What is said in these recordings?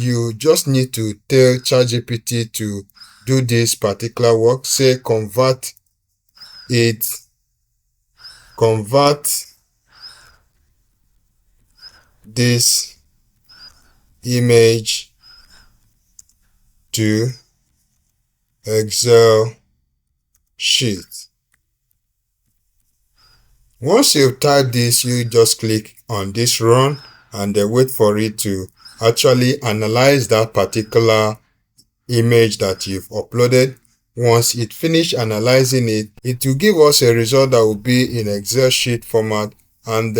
you just need to tell ChatGPT to do this particular work. Say convert this image to Excel sheet. Once you type this, you just click on this run and then wait for it to actually analyze that particular image that you've uploaded. Once it finishes analyzing it, it will give us a result that will be in Excel sheet format, and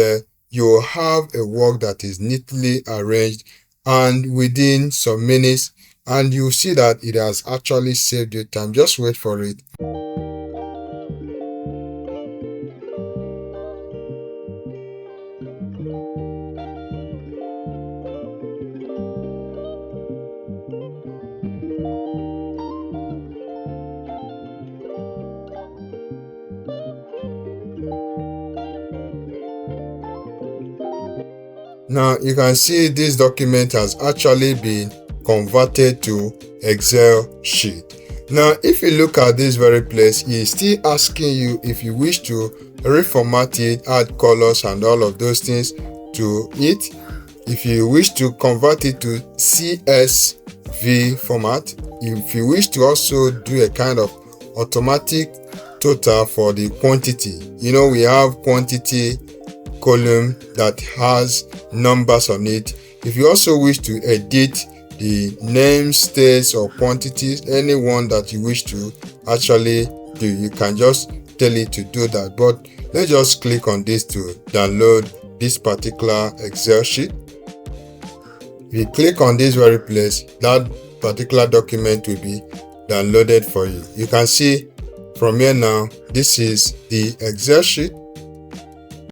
you will have a work that is neatly arranged and within some minutes, and you see that it has actually saved your time. Just wait for it. Now you can see this document has actually been converted to Excel sheet. Now if you look at this very place, it is still asking you if you wish to reformat it, add colors and all of those things to it. If you wish to convert it to CSV format, if you wish to also do a kind of automatic total for the quantity, we have quantity column that has numbers on it. If you also wish to edit the name, states or quantities, any one that you wish to actually do, you can just tell it to do that. But let's just click on this to download this particular Excel sheet. If you click on this very place, that particular document will be downloaded for you. You can see from here now, this is the Excel sheet.